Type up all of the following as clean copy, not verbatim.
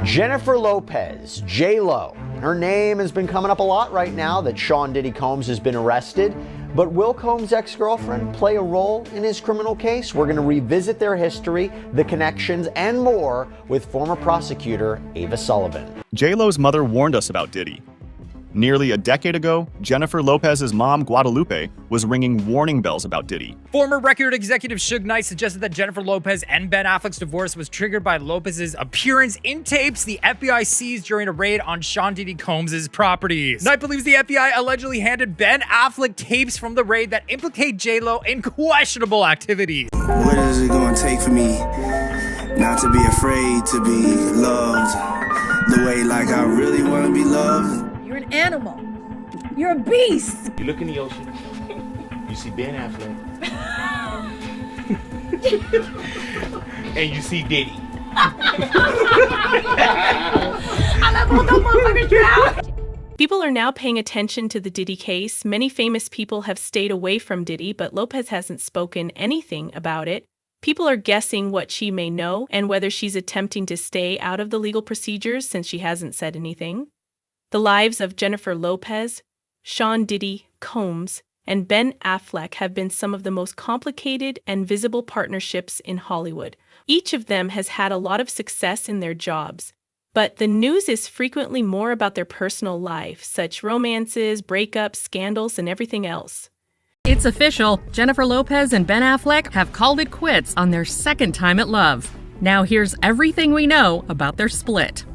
Jennifer Lopez, J-Lo. Her name has been coming up a lot right now that Sean Diddy Combs has been arrested. But will Combs' ex-girlfriend play a role in his criminal case? We're going to revisit their history, the connections, and more with former prosecutor Ava Sullivan. J-Lo's mother warned us about Diddy. Nearly a decade ago, Jennifer Lopez's mom, Guadalupe, was ringing warning bells about Diddy. Former record executive Suge Knight suggested that Jennifer Lopez and Ben Affleck's divorce was triggered by Lopez's appearance in tapes the FBI seized during a raid on Sean Diddy Combs' properties. Knight believes the FBI allegedly handed Ben Affleck tapes from the raid that implicate J-Lo in questionable activities. What is it gonna take for me not to be afraid to be loved the way like I really wanna be loved? You're an animal. You're a beast. You look in the ocean, you see Ben Affleck, and you see Diddy. People are now paying attention to the Diddy case. Many famous people have stayed away from Diddy, but Lopez hasn't spoken anything about it. People are guessing what she may know and whether she's attempting to stay out of the legal procedures since she hasn't said anything. The lives of Jennifer Lopez, Sean Diddy Combs, and Ben Affleck have been some of the most complicated and visible partnerships in Hollywood. Each of them has had a lot of success in their jobs, but the news is frequently more about their personal life, such romances, breakups, scandals, and everything else. It's official. Jennifer Lopez and Ben Affleck have called it quits on their second time at love. Now here's everything we know about their split.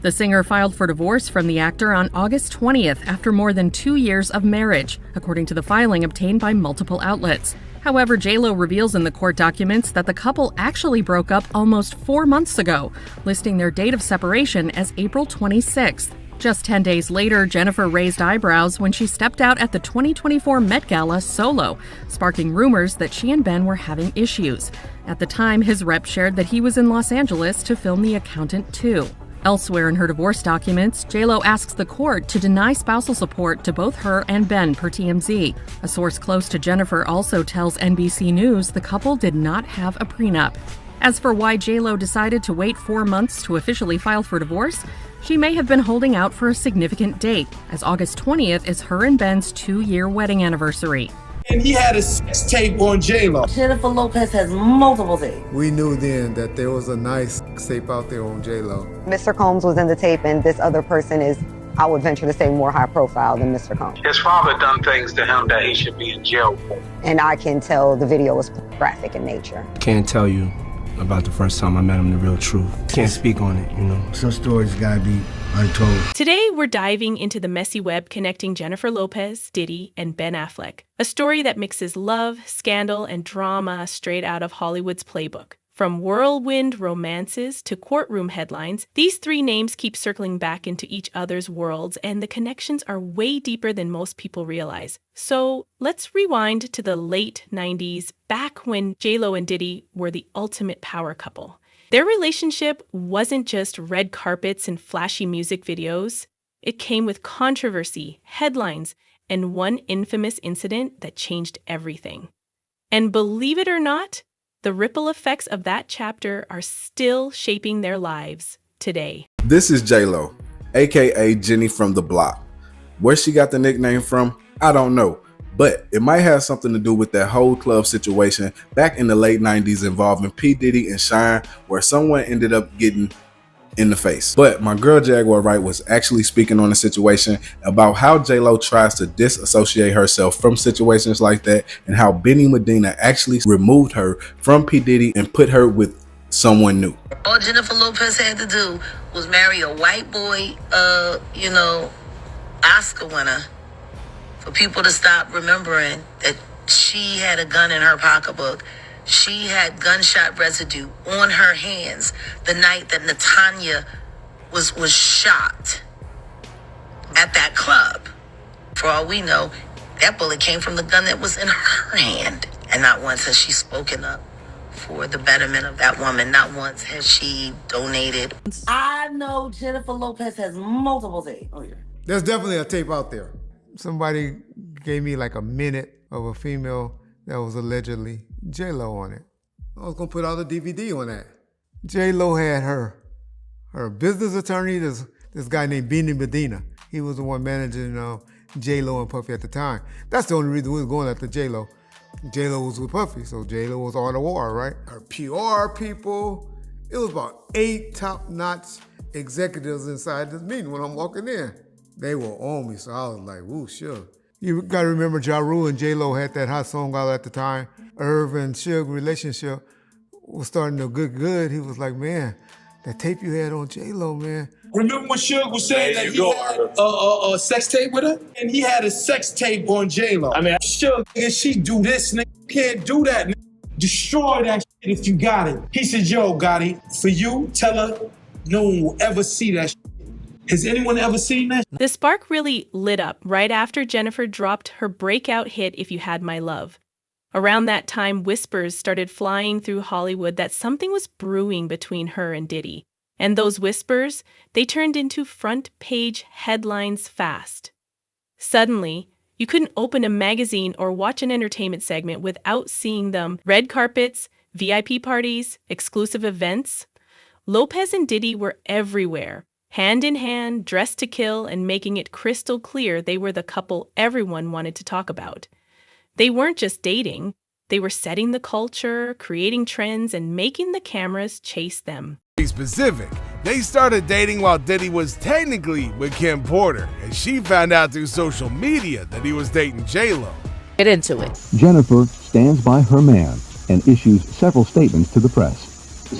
The singer filed for divorce from the actor on August 20th after more than 2 years of marriage, according to the filing obtained by multiple outlets. However, J-Lo reveals in the court documents that the couple actually broke up almost 4 months ago, listing their date of separation as April 26th. Just 10 days later, Jennifer raised eyebrows when she stepped out at the 2024 Met Gala solo, sparking rumors that she and Ben were having issues. At the time, his rep shared that he was in Los Angeles to film The Accountant 2. Elsewhere in her divorce documents, J-Lo asks the court to deny spousal support to both her and Ben, per TMZ. A source close to Jennifer also tells NBC News the couple did not have a prenup. As for why J-Lo decided to wait 4 months to officially file for divorce, she may have been holding out for a significant date, as August 20th is her and Ben's 2-year wedding anniversary. And he had a sex tape on J-Lo. Jennifer Lopez has multiple tapes. We knew then that there was a nice tape out there on J-Lo. Mr. Combs was in the tape, and this other person is, I would venture to say, more high profile than Mr. Combs. His father done things to him that he should be in jail for. And I can tell the video was graphic in nature. Can't tell you about the first time I met him the real truth. Can't speak on it, you know. Some stories gotta be untold. Today, we're diving into the messy web connecting Jennifer Lopez, Diddy, and Ben Affleck, a story that mixes love, scandal, and drama straight out of Hollywood's playbook. From whirlwind romances to courtroom headlines, these three names keep circling back into each other's worlds, and the connections are way deeper than most people realize. So let's rewind to the late 90s, back when J-Lo and Diddy were the ultimate power couple. Their relationship wasn't just red carpets and flashy music videos. It came with controversy, headlines, and one infamous incident that changed everything. And believe it or not, the ripple effects of that chapter are still shaping their lives today. This is J-Lo, aka Jenny from the Block. Where she got the nickname from, I don't know. But it might have something to do with that whole club situation back in the late 90s involving P. Diddy and Shine, where someone ended up getting in the face. But my girl Jaguar Wright was actually speaking on the situation about how J-Lo tries to disassociate herself from situations like that, and how Benny Medina actually removed her from P. Diddy and put her with someone new. All Jennifer Lopez had to do was marry a white boy, Oscar winner, for people to stop remembering that she had a gun in her pocketbook. She had gunshot residue on her hands the night that Natanya was shot at that club. For all we know, that bullet came from the gun that was in her hand. And not once has she spoken up for the betterment of that woman. Not once has she donated. I know Jennifer Lopez has multiple tapes. Oh, yeah. There's definitely a tape out there. Somebody gave me like a minute of a female that was allegedly J-Lo on it. I was gonna put out a DVD on that. J-Lo had her her business attorney, this guy named Beanie Medina. He was the one managing J-Lo and Puffy at the time. That's the only reason we was going after J-Lo. J-Lo was with Puffy, so J-Lo was on the war, right? Her PR people, it was about 8 top-notch executives inside this meeting when I'm walking in. They were on me, so I was like, woo, sure. You gotta remember Ja Rule and J-Lo had that hot song out at the time. Irv and Suge relationship was starting to get good. He was like, man, that tape you had on J-Lo, man. Remember when Suge was saying that he had a sex tape with her? And he had a sex tape on J-Lo. I mean, Suge, if she do this, nigga, you can't do that, nigga. Destroy that shit if you got it. He said, yo, Gotti, for you, tell her no one will ever see that shit. Has anyone ever seen that? The spark really lit up right after Jennifer dropped her breakout hit, If You Had My Love. Around that time, whispers started flying through Hollywood that something was brewing between her and Diddy. And those whispers, they turned into front-page headlines fast. Suddenly, you couldn't open a magazine or watch an entertainment segment without seeing them. Red carpets, VIP parties, exclusive events. Lopez and Diddy were everywhere, hand in hand, dressed to kill, and making it crystal clear they were the couple everyone wanted to talk about. They weren't just dating, they were setting the culture, creating trends, and making the cameras chase them. To be specific, they started dating while Diddy was technically with Kim Porter, and she found out through social media that he was dating J-Lo. Get into it. Jennifer stands by her man and issues several statements to the press.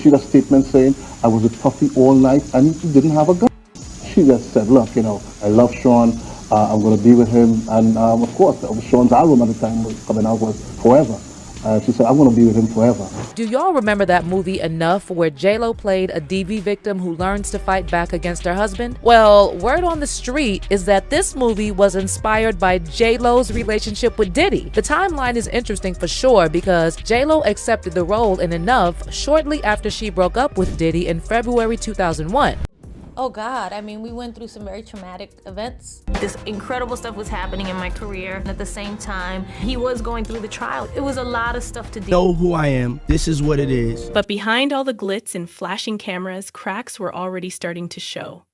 She got a statement saying, I was with Puffy all night and he didn't have a gun. She just said, look, I love Sean. I'm going to be with him. And of course, Sean's album at the time was coming out was Forever. She said, I'm going to be with him forever. Do y'all remember that movie Enough, where J-Lo played a DV victim who learns to fight back against her husband? Well, word on the street is that this movie was inspired by J-Lo's relationship with Diddy. The timeline is interesting for sure because J-Lo accepted the role in Enough shortly after she broke up with Diddy in February 2001. Oh God, I mean, we went through some very traumatic events. This incredible stuff was happening in my career. And at the same time, he was going through the trial. It was a lot of stuff to deal Know who I am. This is what it is. But behind all the glitz and flashing cameras, cracks were already starting to show.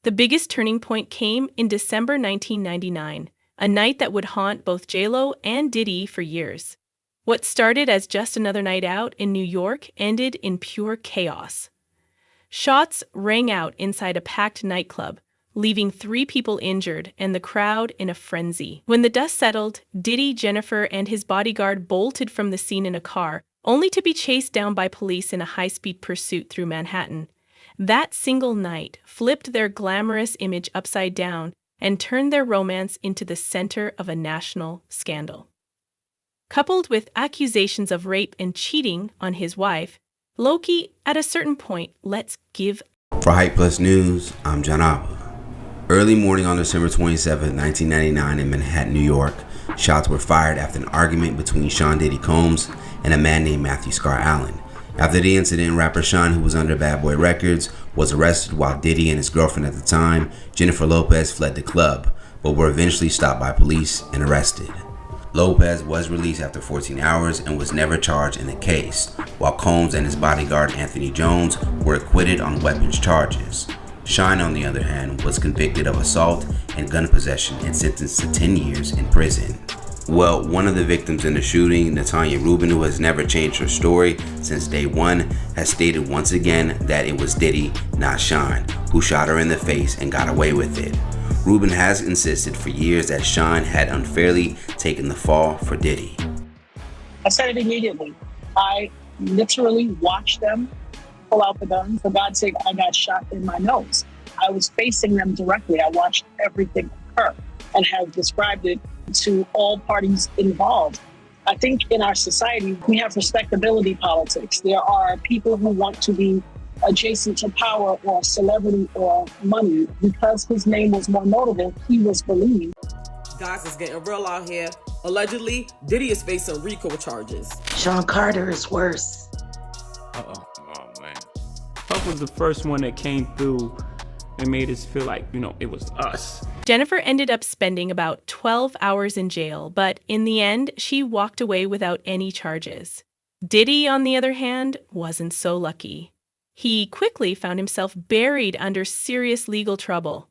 The biggest turning point came in December 1999, a night that would haunt both J-Lo and Diddy for years. What started as just another night out in New York ended in pure chaos. Shots rang out inside a packed nightclub, leaving 3 people injured and the crowd in a frenzy. When the dust settled, Diddy, Jennifer, and his bodyguard bolted from the scene in a car, only to be chased down by police in a high-speed pursuit through Manhattan. That single night flipped their glamorous image upside down and turned their romance into the center of a national scandal. Coupled with accusations of rape and cheating on his wife, Loki, at a certain point, let's give. For Hype Plus News, I'm John Abba. Early morning on December 27, 1999 in Manhattan, New York, shots were fired after an argument between Sean Diddy Combs and a man named Matthew Scar Allen. After the incident, rapper Sean, who was under Bad Boy Records, was arrested while Diddy and his girlfriend at the time, Jennifer Lopez, fled the club, but were eventually stopped by police and arrested. Lopez was released after 14 hours and was never charged in the case, while Combs and his bodyguard Anthony Jones were acquitted on weapons charges. Shine, on the other hand, was convicted of assault and gun possession and sentenced to 10 years in prison. Well, one of the victims in the shooting, Natanya Rubin, who has never changed her story since day one, has stated once again that it was Diddy, not Shine, who shot her in the face and got away with it. Rubin has insisted for years that Sean had unfairly taken the fall for Diddy. I said it immediately. I literally watched them pull out the gun. For God's sake, I got shot in my nose. I was facing them directly. I watched everything occur and have described it to all parties involved. I think in our society, we have respectability politics. There are people who want to be adjacent to power or celebrity or money. Because his name was more notable, he was believed. Guys, it's getting real out here. Allegedly, Diddy is facing RICO charges. Sean Carter is worse. Uh-oh. Oh, man. Puff was the first one that came through and made us feel like, it was us. Jennifer ended up spending about 12 hours in jail, but in the end, she walked away without any charges. Diddy, on the other hand, wasn't so lucky. he quickly found himself buried under serious legal trouble.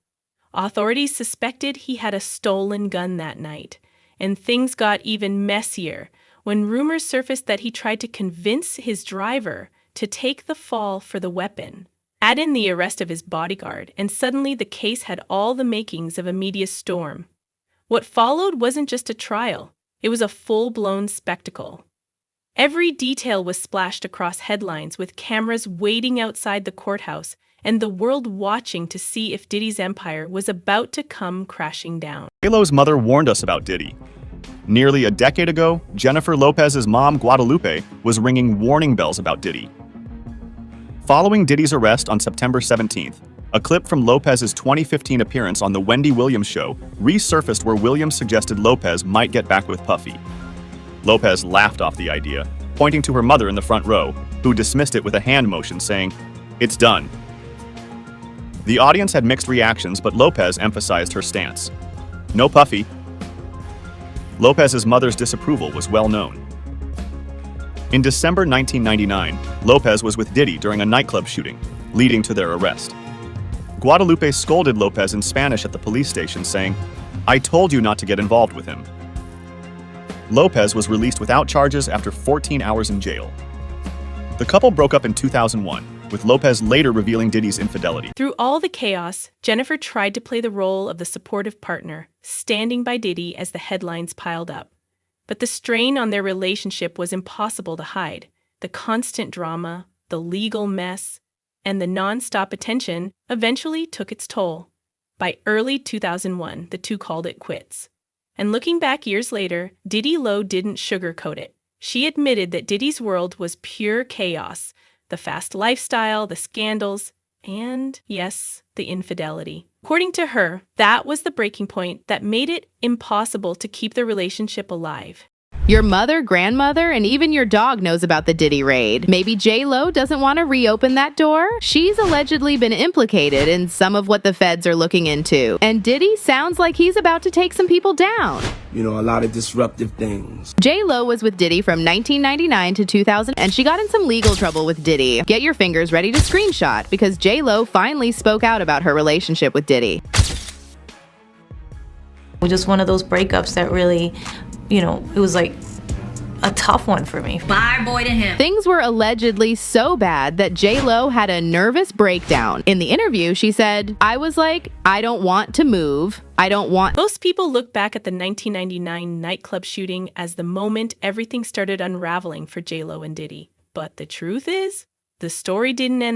Authorities suspected he had a stolen gun that night, and things got even messier when rumors surfaced that he tried to convince his driver to take the fall for the weapon. Add in the arrest of his bodyguard, and suddenly the case had all the makings of a media storm. What followed wasn't just a trial, it was a full-blown spectacle. Every detail was splashed across headlines, with cameras waiting outside the courthouse and the world watching to see if Diddy's empire was about to come crashing down. J-Lo's mother warned us about Diddy. Nearly a decade ago, Jennifer Lopez's mom, Guadalupe, was ringing warning bells about Diddy. Following Diddy's arrest on September 17th, a clip from Lopez's 2015 appearance on The Wendy Williams Show resurfaced where Williams suggested Lopez might get back with Puffy. Lopez laughed off the idea, pointing to her mother in the front row, who dismissed it with a hand motion saying, "It's done." The audience had mixed reactions, but Lopez emphasized her stance. No Puffy. Lopez's mother's disapproval was well known. In December 1999, Lopez was with Diddy during a nightclub shooting, leading to their arrest. Guadalupe scolded Lopez in Spanish at the police station, saying, "I told you not to get involved with him." Lopez was released without charges after 14 hours in jail. The couple broke up in 2001, with Lopez later revealing Diddy's infidelity. Through all the chaos, Jennifer tried to play the role of the supportive partner, standing by Diddy as the headlines piled up. But the strain on their relationship was impossible to hide. The constant drama, the legal mess, and the non-stop attention eventually took its toll. By early 2001, the two called it quits. And looking back years later, Diddy Lo didn't sugarcoat it. She admitted that Diddy's world was pure chaos. The fast lifestyle, the scandals, and, yes, the infidelity. According to her, that was the breaking point that made it impossible to keep the relationship alive. Your mother, grandmother, and even your dog knows about the Diddy raid. Maybe J-Lo doesn't want to reopen that door? She's allegedly been implicated in some of what the feds are looking into. And Diddy sounds like he's about to take some people down. You know, a lot of disruptive things. J-Lo was with Diddy from 1999 to 2000, and she got in some legal trouble with Diddy. Get your fingers ready to screenshot, because J-Lo finally spoke out about her relationship with Diddy. Just one of those breakups that really, it was like a tough one for me. Bye, boy, to him. Things were allegedly so bad that J-Lo had a nervous breakdown. In the interview, she said, "I was like, I don't want to move. I don't want..." Most people look back at the 1999 nightclub shooting as the moment everything started unraveling for J-Lo and Diddy. But the truth is, the story didn't end